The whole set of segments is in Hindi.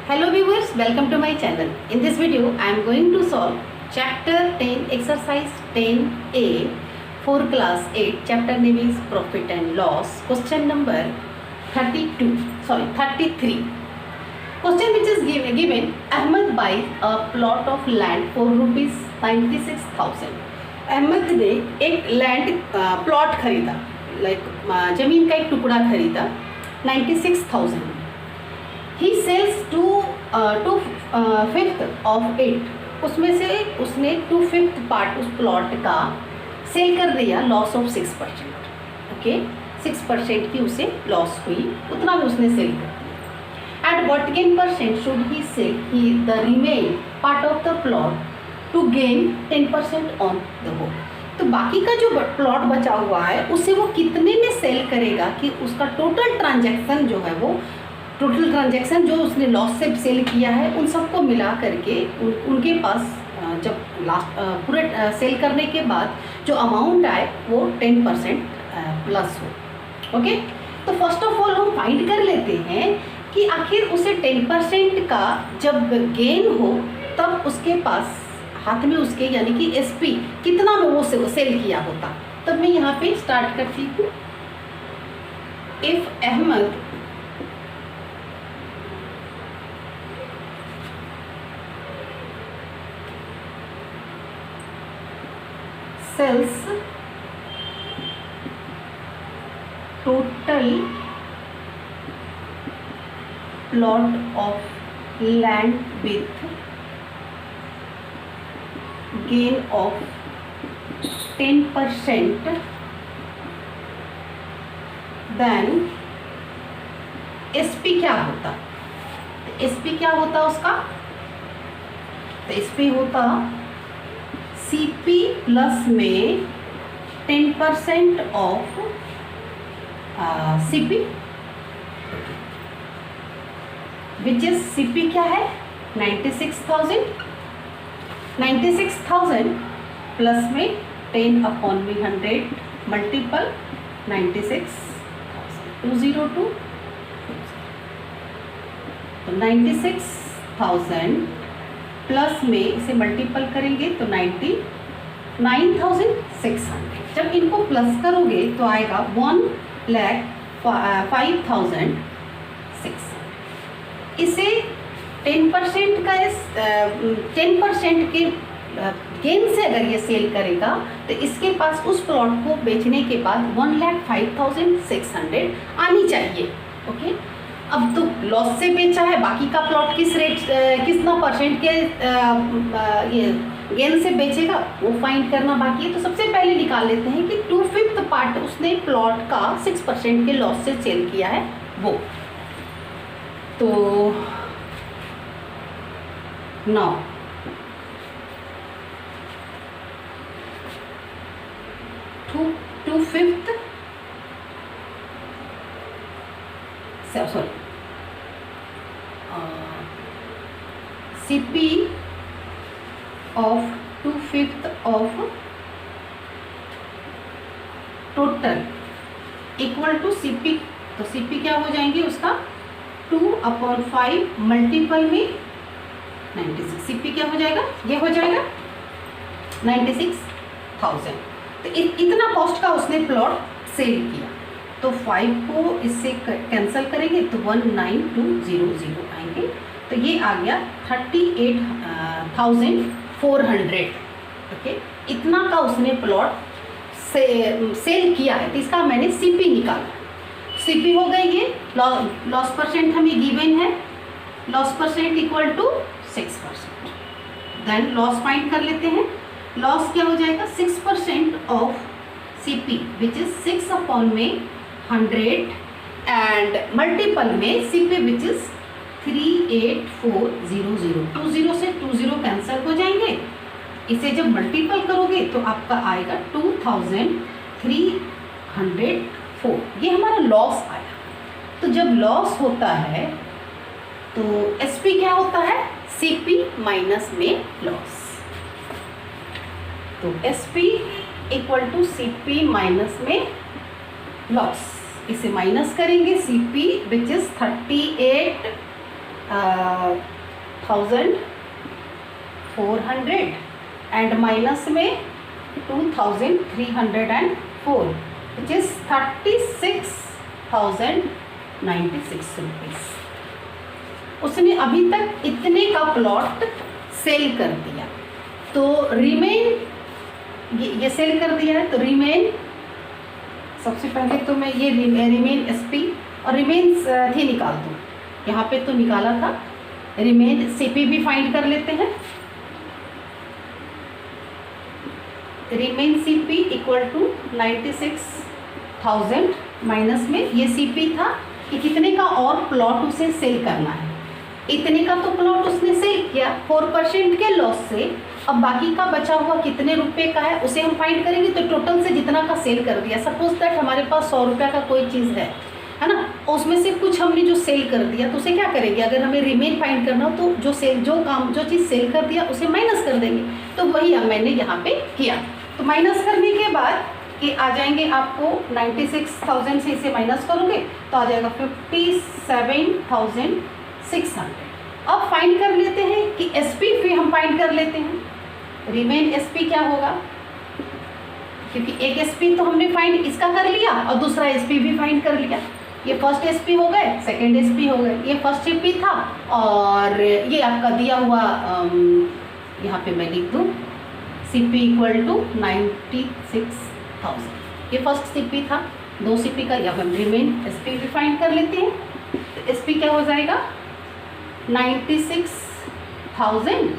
Hello viewers, welcome to my channel. In this video, I am going to solve chapter 10 exercise 10A for class 8. Chapter name is profit and loss. Question number 33. Question which is given, Ahmed buys a plot of land for rupees 96,000. Ahmad ने एक लैंड प्लॉट खरीदा, ज़मीन का एक टुकड़ा खरीदा 96,000. He sells two fifth of it, उसमें से उसने 2/5 पार्ट उस प्लॉट का सेल कर दिया, लॉस ऑफ 6%. ओके, 6% की उसे लॉस हुई, उतना भी उसने सेल कर दिया. At what gain percent should he sell he the remaining part of the plot to gain 10% on the whole. तो बाकी का जो प्लॉट बचा हुआ है उसे वो कितने में सेल करेगा कि उसका टोटल ट्रांजैक्शन जो है वो जो उसने लॉस से सेल किया है उन सबको मिला करके उनके पास जब लास्ट पूरे सेल करने के बाद जो अमाउंट आए वो 10% प्लस हो. ओके, तो फर्स्ट ऑफ ऑल हम फाइंड कर लेते हैं कि आखिर उसे 10% का जब गेन हो तब उसके पास हाथ में उसके यानी कि एसपी कितना में वो सेल किया होता. तब मैं यहाँ पे स्टार्ट करती हूँ. If Ahmed sells total plot of land with gain of 10%, then SP क्या होता? SP क्या होता उसका? तो SP होता CP प्लस में 10% of CP, which is CP क्या है 96,000. 96,000 प्लस में 10/100 मल्टीपल 96,000 202. तो 96,000 प्लस में इसे मल्टीपल करेंगे तो 99,600. जब इनको प्लस करोगे तो आएगा 1,05,600. इसे 10% का 10% के गेन से अगर ये सेल करेगा तो इसके पास उस प्लॉट को बेचने के बाद 1,05,600 आनी चाहिए. ओके, अब तो लॉस से बेचा है, बाकी का प्लॉट कितना परसेंट के ये गेन से बेचेगा वो फाइंड करना बाकी है. तो सबसे पहले निकाल लेते हैं कि 2/5 पार्ट उसने प्लॉट का 6% के लॉस से सेल किया है वो. तो 9 2/5 CP of 2/5 of total equal to CP. तो CP क्या हो जाएंगे उसका 2/5 मल्टीपल में 96. CP क्या हो जाएगा, ये हो जाएगा 96,000. तो इतना कॉस्ट का उसने प्लॉट सेल किया. तो 5 को इससे कैंसिल करेंगे तो 19200 आएंगे. तो ये आ गया 38,400. ओके, इतना का उसने प्लॉट सेल किया है. तो इसका मैंने CP निकाला. CP हो गई ये लॉस परसेंट हमें गिवन है. Loss percent equal to 6%. Then loss find कर लेते हैं. लॉस क्या हो जाएगा 6% of CP which is 6/100 and multiple में CP विच इज 38,400. 20 से 20 कैंसिल हो जाएंगे. इसे जब मल्टीपल करोगे तो आपका आएगा 2,304. ये हमारा लॉस आया. तो जब लॉस होता है तो SP क्या होता है CP माइनस में लॉस. तो SP equal to CP minus में लॉस. इसे माइनस करेंगे CP which is 38 1400 and minus में 2304 विच इज 36,096 रुपीज़। उसने अभी तक इतने का प्लॉट सेल कर दिया, तो रिमेन ये सेल कर दिया है, तो रिमेन सबसे पहले तो मैं ये रिमेन एसपी और रिमेन थी निकाल दूँ। यहाँ पे तो निकाला था, रिमेन सीपी भी फाइंड कर लेते हैं। Remaining CP equal to 96,000 minus में ये सीपी था कि कितने का और प्लॉट उसे सेल करना है। इतने का तो प्लॉट उसने सेल किया 4% के लॉस से। अब बाकी का बचा हुआ कितने रुपए का है उसे हम फाइंड करेंगे, तो टोटल से जितना का सेल कर दिया। सपोज दैट हमारे पास 100 रुपये का कोई चीज़ है ना, उसमें से कुछ हमने जो सेल कर दिया, तो उसे क्या करेंगे, अगर हमें रिमेन फाइंड करना हो तो जो चीज़ सेल कर दिया उसे माइनस कर देंगे। तो वही अब मैंने यहाँ पे किया। तो माइनस करने के बाद कि आ जाएंगे आपको 96,000 से इसे माइनस करोगे तो आ जाएगा 57,600। अब फाइंड कर लेते हैं कि एसपी फिर हम फाइंड कर लेते हैं। रिमेन एसपी क्या होगा, क्योंकि एक एसपी तो हमने फाइंड इसका कर लिया और दूसरा एसपी भी फाइंड कर लिया। ये फर्स्ट एसपी हो गए, सेकंड एसपी हो गए। ये फर्स्ट एसपी था और ये आपका दिया हुआ यहाँ पे मैं लिख दूँ सीपी इक्वल टू 96,000। ये फर्स्ट सीपी था, 2 सीपी का या हम रिमेन एसपी भी फाइंड कर लेते हैं। तो एसपी क्या हो जाएगा 96,000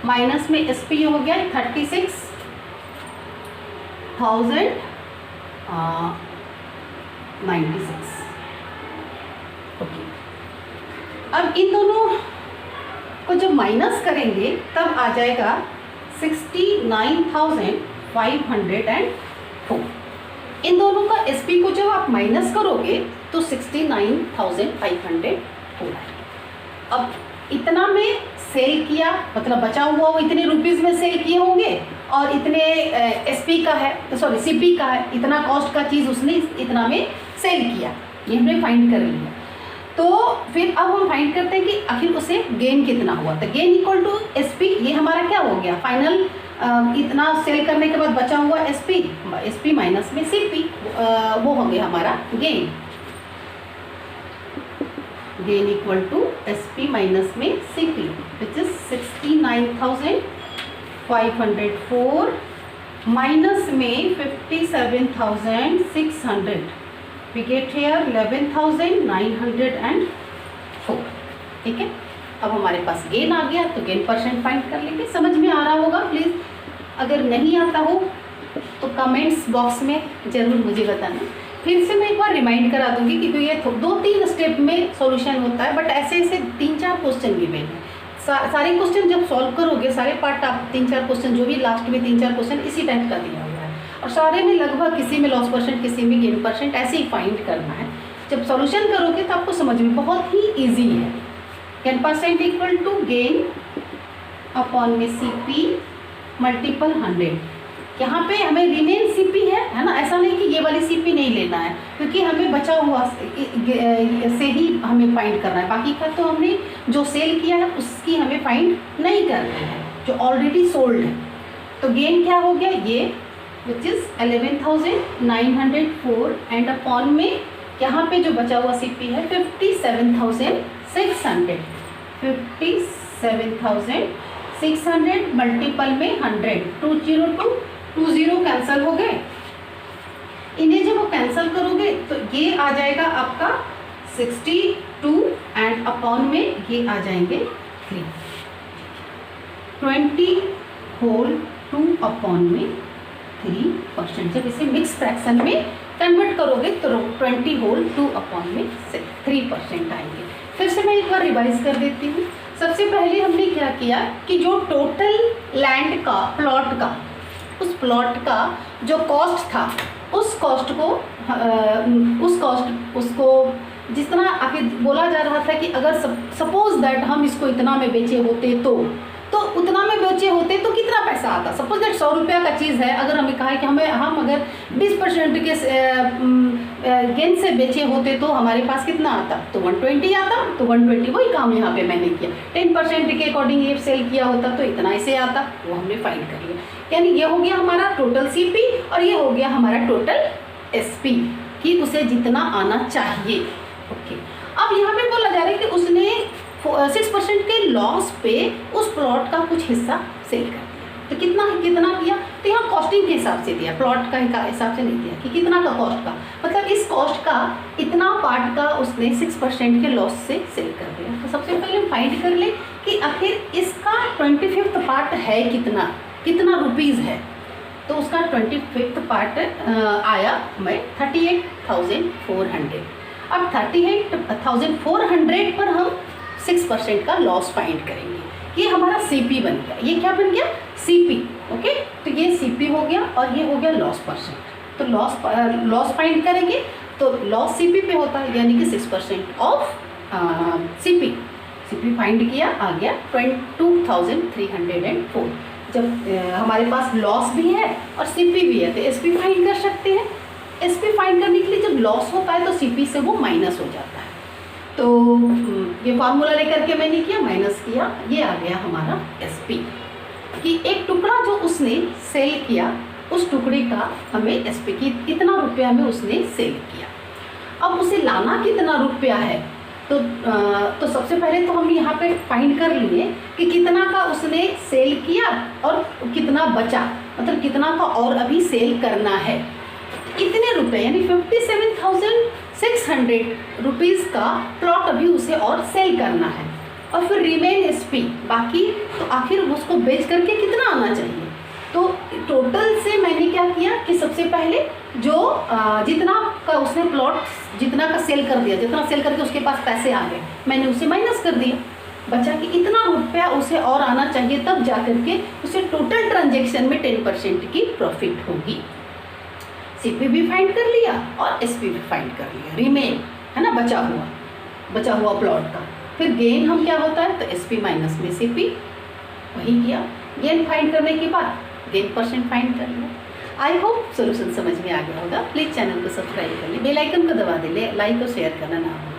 माइनस में एसपी हो गया 36,096। ओके, अब इन दोनों को जब माइनस करेंगे तब आ जाएगा 69,504। इन दोनों का एसपी को जब आप माइनस करोगे तो 69,500 हो रहा है। अब इतना में सेल किया, मतलब बचा हुआ वो इतने रुपीज़ में सेल किए होंगे और इतने एसपी का है, सॉरी सीपी का है, इतना कॉस्ट का चीज़ उसने इतना में सेल किया। ये हमने फाइंड कर लिया। तो फिर अब हम फाइंड करते हैं कि आखिर उसे गेन कितना हुआ। तो गेन इक्वल टू एसपी, ये हमारा क्या हो गया फाइनल, इतना सेल करने के बाद बचा हुआ एसपी माइनस में सीपी, वो हो गया हमारा gain. Gain equal to SP minus में सीपी विच इज 69,504 माइनस में 57,600 we get here 11,904। ठीक है, अब हमारे पास गेन आ गया तो गेन परसेंट फाइंड कर लेंगे। समझ में आ रहा होगा प्लीज़, अगर नहीं आता हो तो कमेंट्स बॉक्स में ज़रूर मुझे बताना। फिर से मैं एक बार रिमाइंड करा दूंगी क्योंकि ये 2-3 स्टेप में सॉल्यूशन होता है, बट ऐसे 3-4 क्वेश्चन गिवन है। सारे क्वेश्चन जब सॉल्व करोगे, सारे पार्ट आप 3-4 क्वेश्चन जो भी लास्ट में 3-4 क्वेश्चन इसी टाइप का दिया हुआ है और सारे में लगभग किसी में लॉस परसेंट, किसी में गेन परसेंट, ऐसे ही फाइंड करना है। जब सॉल्यूशन करोगे तो आपको समझ में बहुत ही ईजी है। Gain percent equal to gain upon में सीपी मल्टीपल 100। यहाँ पे हमें रिमेन सीपी है ना, ऐसा नहीं कि ये वाली सीपी नहीं लेना है क्योंकि हमें बचा हुआ से ही हमें फाइंड करना है। बाकी का तो हमने जो सेल किया है उसकी हमें फाइंड नहीं करना है, जो ऑलरेडी सोल्ड है। तो गेन क्या हो गया ये विच इज़ 11,904 एंड अपॉन में यहाँ पे जो बचा हुआ सीपी है 57,600। 57,600 मल्टीपल में 100, 202 कैंसिल हो गए। इन्हें जब वो कैंसिल करोगे तो ये आ जाएगा आपका 62 एंड अपॉन में ये आ जाएंगे 3। 20 होल 2 अपॉन में 3%। जब इसे मिक्स फ्रैक्शन में कन्वर्ट करोगे तो 20 होल 2 अपॉन में 3% आएंगे। फिर से मैं एक बार रिवाइज कर देती हूँ। सबसे पहले हमने क्या किया कि जो टोटल लैंड का प्लॉट का, उस प्लॉट का जो कॉस्ट था उस कॉस्ट को उसको जिस तरह आगे बोला जा रहा था कि अगर सपोज दैट हम इसको इतना में बेचे होते तो उतना में बेचे होते तो कितना पैसा आता। सपोज दैट 100 रुपया का चीज़ है, अगर हमें कहा है कि हम अगर 20% के गेन से बेचे होते तो हमारे पास कितना आता, तो 120 आता, तो 120 वही काम यहाँ पे मैंने किया, 10% के अकॉर्डिंग ये सेल किया होता तो इतना ऐसे आता, वो हमने फाइंड कर लिया। यानी ये हो गया हमारा टोटल सीपी और ये हो गया हमारा टोटल एसपी कि उसे जितना आना चाहिए। ओके, अब यहाँ पे बोला जा रहा है कि उसने 6% के लॉस पे उस प्लॉट का कुछ हिस्सा सेल कर दिया। तो कितना किया, तो यहाँ कॉस्टिंग के हिसाब से दिया, प्लॉट का हिसाब से नहीं दिया कि कितना का कॉस्ट का, मतलब इस कॉस्ट का इतना पार्ट का उसने 6% के लॉस से सेल कर दिया। तो सबसे पहले हम फाइंड कर ले कि आखिर इसका 25th पार्ट है कितना रुपीज़ है। तो उसका 25th पार्ट आया हमें 38,400। अब 38,400 पर हम 6% का लॉस फाइंड करेंगे। ये हमारा सीपी बन गया, ये क्या बन गया, सीपी। ओके, तो ये सीपी हो गया और ये हो गया लॉस परसेंट। तो लॉस फाइंड करेंगे तो लॉस सीपी पे होता है, यानी कि 6% ऑफ सीपी फाइंड किया, आ गया 22,304। जब हमारे पास लॉस भी है और सीपी भी है तो एसपी फाइंड कर सकते हैं। एसपी फाइंड करने के लिए जब लॉस होता है तो सीपी से वो माइनस हो जाता है। तो ये फार्मूला लेकर के मैंने किया, माइनस किया, ये आ गया हमारा एसपी कि एक टुकड़ा जो उसने सेल किया उस टुकड़े का हमें एसपी की कितना रुपया में उसने सेल किया। अब उसे लाना कितना रुपया है, तो सबसे पहले तो हम यहाँ पे फाइंड कर लिए कि कितना का उसने सेल किया और कितना बचा, मतलब कितना का और अभी सेल करना है, इतने रुपए यानी 57,600 रुपीज़ का प्लॉट अभी उसे और सेल करना है। और फिर रिमेन एसपी बाकी, तो आखिर उसको बेच करके कितना आना चाहिए। तो टोटल से मैंने क्या किया कि सबसे पहले जो जितना का उसने प्लॉट जितना का सेल कर दिया, जितना सेल करके उसके पास पैसे आ गए, मैंने उसे माइनस कर दिया, बचा कि इतना रुपया उसे और आना चाहिए, तब जा करके उसे टोटल ट्रांजेक्शन में 10% की प्रॉफिट होगी। सीपी भी फाइंड कर लिया और एसपी भी फाइंड कर लिया, रिमेन है ना, बचा हुआ प्लॉट का। फिर गेन हम क्या होता है, तो एसपी माइनस में सीपी, वही किया। गेन फाइंड करने के बाद गेन परसेंट फाइंड कर लिया। आई होप सोल्यूशन समझ में आ गया होगा। प्लीज़ चैनल को सब्सक्राइब कर ले, बेल आइकन को दबा दे, लाइक और शेयर करना ना भूलें।